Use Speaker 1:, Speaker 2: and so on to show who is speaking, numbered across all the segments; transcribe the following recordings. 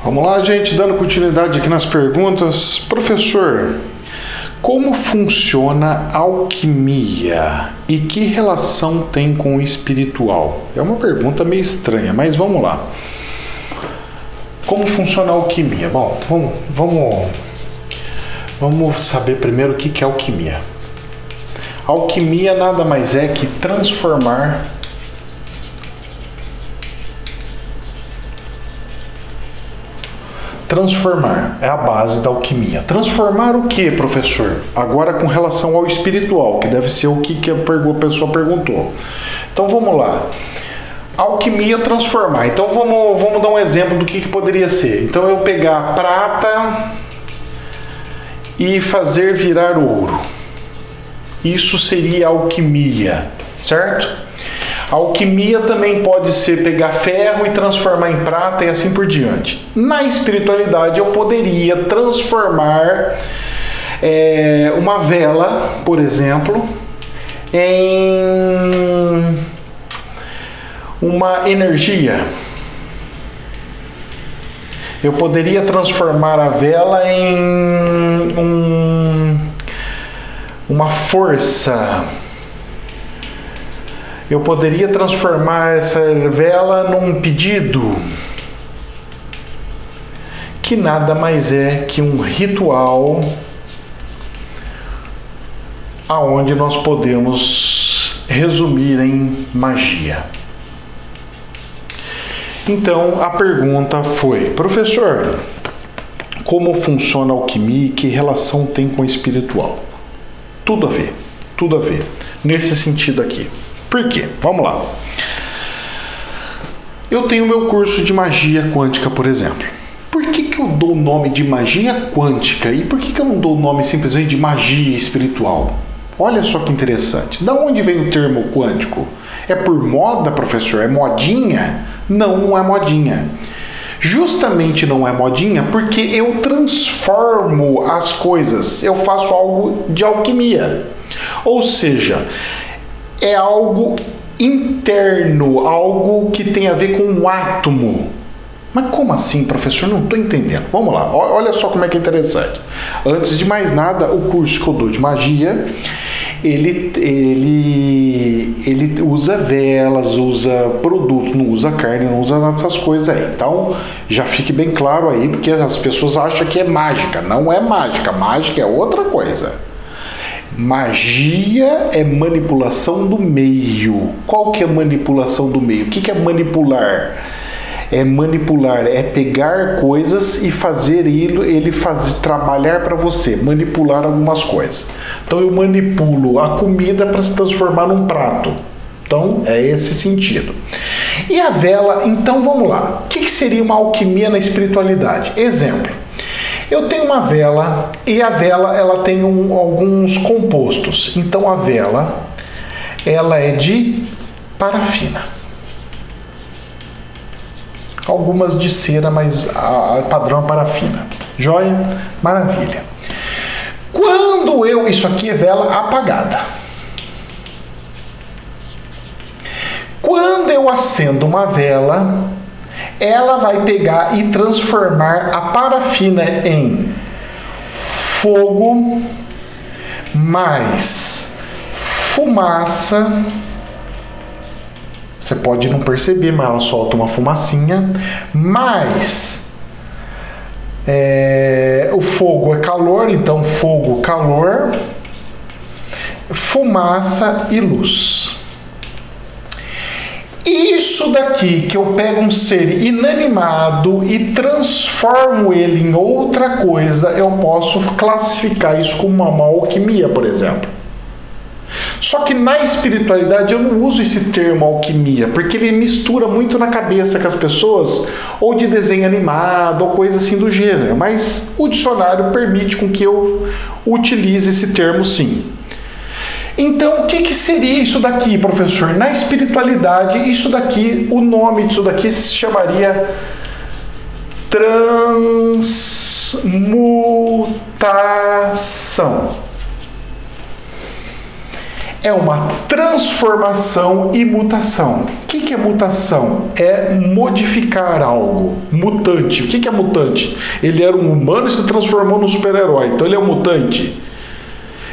Speaker 1: Vamos lá, gente, dando continuidade aqui nas perguntas. Professor, como funciona a alquimia e que relação tem com o espiritual? É uma pergunta meio estranha, mas vamos lá. Como funciona a alquimia? Bom, vamos saber primeiro o que é alquimia. Alquimia nada mais é que transformar é a base da alquimia. Transformar o que, professor? Agora com relação ao espiritual, que deve ser o que a pessoa perguntou. Então vamos lá. Alquimia transformar. Então vamos dar um exemplo do que poderia ser. Então eu pegar prata e fazer virar ouro. Isso seria alquimia, certo? A alquimia também pode ser pegar ferro e transformar em prata e assim por diante. Na espiritualidade eu poderia transformar uma vela, por exemplo, em uma energia. Eu poderia transformar a vela em uma força. Eu poderia transformar essa vela num pedido, que nada mais é que um ritual aonde nós podemos resumir em magia. Então a pergunta foi: professor, como funciona a alquimia e que relação tem com o espiritual? Tudo a ver, nesse sentido aqui. Por quê? Vamos lá. Eu tenho meu curso de magia quântica, por exemplo. Por que eu dou o nome de magia quântica e por que eu não dou o nome simplesmente de magia espiritual? Olha só que interessante. Da onde vem o termo quântico? É por moda, professor? É modinha? Não, não é modinha. Justamente não é modinha porque eu transformo as coisas. Eu faço algo de alquimia. Ou seja, é algo interno, algo que tem a ver com um átomo. Mas como assim, professor? Não estou entendendo. Vamos lá, olha só como é que é interessante. Antes de mais nada, o curso que eu dou de magia, ele usa velas, usa produtos, não usa carne, não usa nada dessas coisas aí. Então, já fique bem claro aí, porque as pessoas acham que é mágica. Não é mágica, mágica é outra coisa. Magia é manipulação do meio. Qual que é manipulação do meio? O que é manipular? Manipular é pegar coisas e fazer ele trabalhar para você, manipular algumas coisas. Então eu manipulo a comida para se transformar num prato. Então é esse sentido. E a vela, então vamos lá. O que seria uma alquimia na espiritualidade? Exemplo. Eu tenho uma vela e a vela ela tem alguns compostos. Então a vela ela é de parafina. Algumas de cera, mas a padrão é parafina. Joia? Maravilha. Isso aqui é vela apagada. Quando eu acendo uma vela, ela vai pegar e transformar a parafina em fogo mais fumaça. Você pode não perceber, mas ela solta uma fumacinha. Mas o fogo é calor, então fogo, calor, fumaça e luz. Isso daqui que eu pego um ser inanimado e transformo ele em outra coisa, eu posso classificar isso como uma alquimia, por exemplo. Só que na espiritualidade eu não uso esse termo alquimia, porque ele mistura muito na cabeça com as pessoas, ou de desenho animado, ou coisa assim do gênero. Mas o dicionário permite com que eu utilize esse termo sim. Então, o que seria isso daqui, professor? Na espiritualidade, isso daqui, o nome disso daqui se chamaria transmutação. É uma transformação e mutação. O que é mutação? É modificar algo. Mutante. O que é mutante? Ele era um humano e se transformou num super-herói. Então ele é um mutante.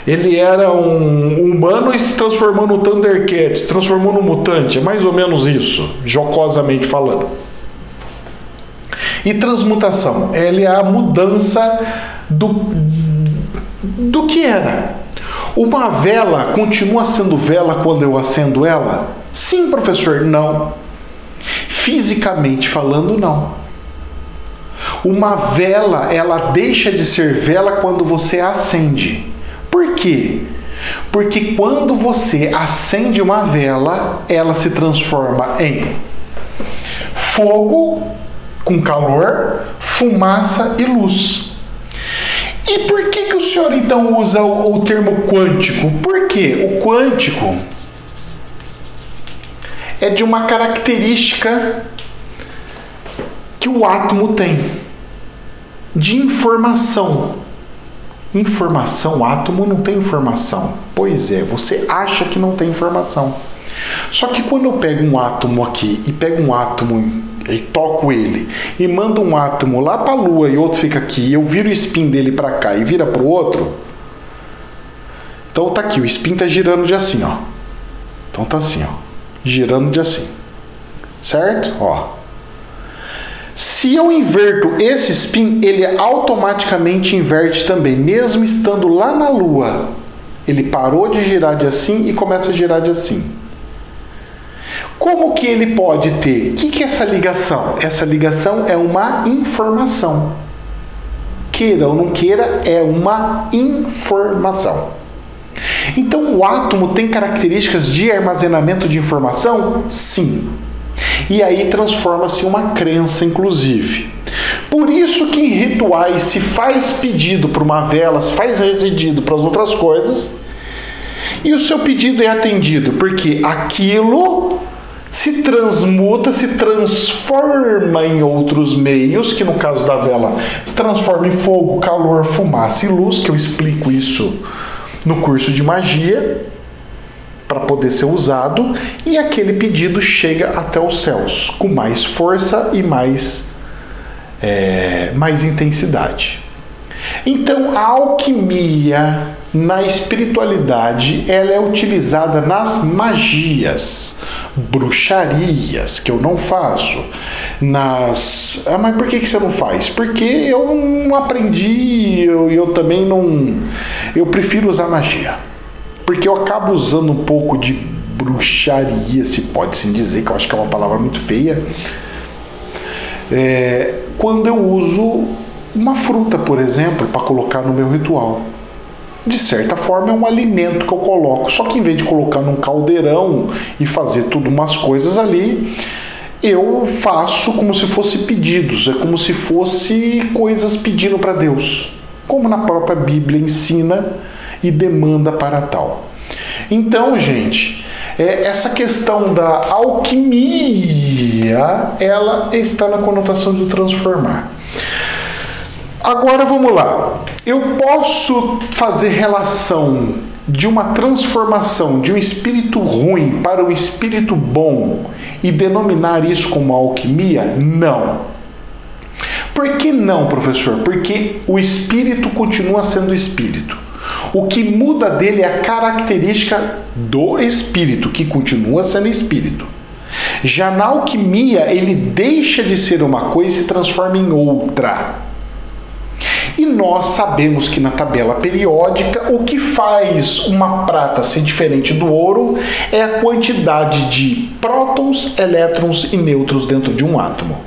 Speaker 1: Ele era um humano e se transformou no Thundercat, se transformou no mutante. É mais ou menos isso, jocosamente falando. E transmutação, ela é a mudança do que era. Uma vela continua sendo vela quando eu acendo ela? Sim, professor, não. Fisicamente falando, não. Uma vela, ela deixa de ser vela quando você a acende. Por quê? Porque quando você acende uma vela, ela se transforma em fogo com calor, fumaça e luz. E por que o senhor então usa o termo quântico? Porque o quântico é de uma característica que o átomo tem, de informação. Informação, átomo não tem informação. Pois é, você acha que não tem informação. Só que quando eu pego um átomo aqui e pego um átomo e toco ele e mando um átomo lá para a Lua e outro fica aqui, e eu viro o spin dele para cá e vira para o outro, então tá aqui, o spin tá girando de assim, ó. Então tá assim, ó, girando de assim, certo? Ó. Se eu inverto esse spin, ele automaticamente inverte também, mesmo estando lá na Lua. Ele parou de girar de assim e começa a girar de assim. Como que ele pode ter? O que é essa ligação? Essa ligação é uma informação. Queira ou não queira, é uma informação. Então o átomo tem características de armazenamento de informação? Sim. E aí transforma-se em uma crença, inclusive. Por isso que em rituais se faz pedido para uma vela, se faz residido para as outras coisas, e o seu pedido é atendido, porque aquilo se transmuta, se transforma em outros meios, que no caso da vela se transforma em fogo, calor, fumaça e luz, que eu explico isso no curso de magia, para poder ser usado, e aquele pedido chega até os céus, com mais força e mais intensidade. Então, a alquimia na espiritualidade, ela é utilizada nas magias, bruxarias, que eu não faço, mas por que você não faz? Porque eu não aprendi, eu também não, eu prefiro usar magia. Porque eu acabo usando um pouco de bruxaria, se pode assim dizer, que eu acho que é uma palavra muito feia, quando eu uso uma fruta, por exemplo, para colocar no meu ritual. De certa forma é um alimento que eu coloco, só que em vez de colocar num caldeirão e fazer tudo umas coisas ali, eu faço como se fosse pedidos, é como se fosse coisas pedindo para Deus, como na própria Bíblia ensina e demanda para tal. Então, gente, essa questão da alquimia, ela está na conotação de transformar. Agora vamos lá. Eu posso fazer relação de uma transformação de um espírito ruim para um espírito bom e denominar isso como alquimia? Não. Por que não, professor? Porque o espírito continua sendo espírito. O que muda dele é a característica do espírito, que continua sendo espírito. Já na alquimia, ele deixa de ser uma coisa e se transforma em outra. E nós sabemos que na tabela periódica, o que faz uma prata ser diferente do ouro é a quantidade de prótons, elétrons e nêutrons dentro de um átomo.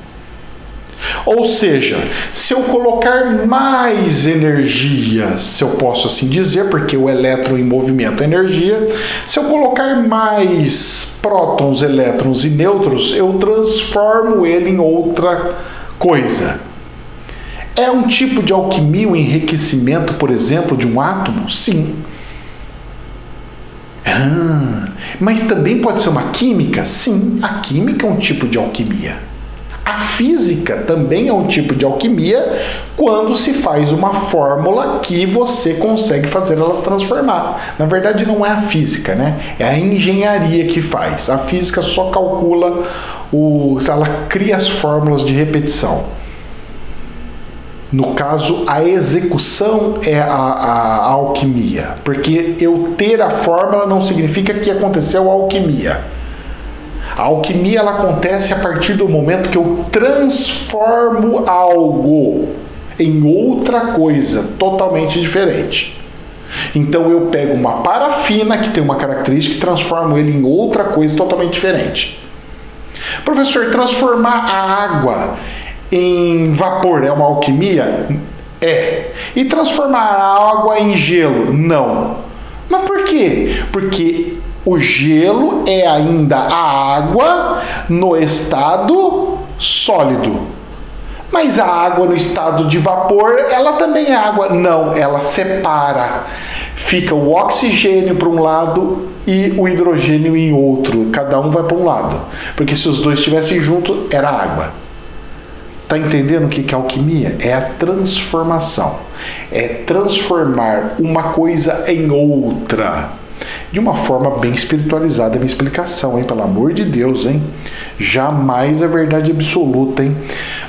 Speaker 1: Ou seja, se eu colocar mais energia, se eu posso assim dizer, porque o elétron em movimento é energia, se eu colocar mais prótons, elétrons e nêutrons, eu transformo ele em outra coisa. É um tipo de alquimia, o enriquecimento, por exemplo, de um átomo? Sim. Mas também pode ser uma química? Sim, a química é um tipo de alquimia. A física também é um tipo de alquimia quando se faz uma fórmula que você consegue fazer ela transformar. Na verdade, não é a física, né? É a engenharia que faz. A física só calcula, ela cria as fórmulas de repetição. No caso, a execução é a alquimia, porque eu ter a fórmula não significa que aconteceu a alquimia. A alquimia ela acontece a partir do momento que eu transformo algo em outra coisa totalmente diferente. Então eu pego uma parafina que tem uma característica e transformo ele em outra coisa totalmente diferente. Professor, transformar a água em vapor é uma alquimia? É. E transformar a água em gelo? Não. Mas por quê? Porque o gelo é ainda a água no estado sólido. Mas a água no estado de vapor, ela também é água. Não, ela separa. Fica o oxigênio para um lado e o hidrogênio em outro. Cada um vai para um lado. Porque se os dois estivessem juntos, era água. Tá entendendo o que é alquimia? É a transformação. É transformar uma coisa em outra. De uma forma bem espiritualizada, a minha explicação, hein? Pelo amor de Deus, hein? Jamais é verdade absoluta, hein?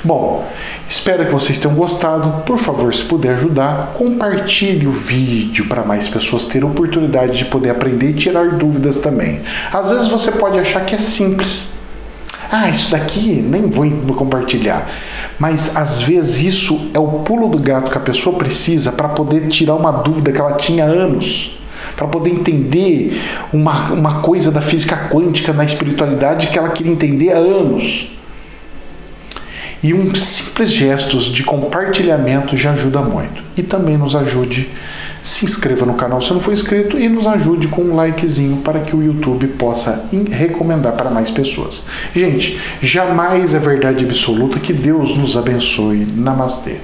Speaker 1: Bom, espero que vocês tenham gostado. Por favor, se puder ajudar, compartilhe o vídeo para mais pessoas terem a oportunidade de poder aprender e tirar dúvidas também. Às vezes você pode achar que é simples. Ah, isso daqui nem vou compartilhar. Mas às vezes isso é o pulo do gato que a pessoa precisa para poder tirar uma dúvida que ela tinha há anos. Para poder entender uma coisa da física quântica na espiritualidade que ela queria entender há anos. E um simples gestos de compartilhamento já ajuda muito. E também nos ajude, se inscreva no canal se não for inscrito e nos ajude com um likezinho para que o YouTube possa recomendar para mais pessoas. Gente, jamais é verdade absoluta. Que Deus nos abençoe. Namastê.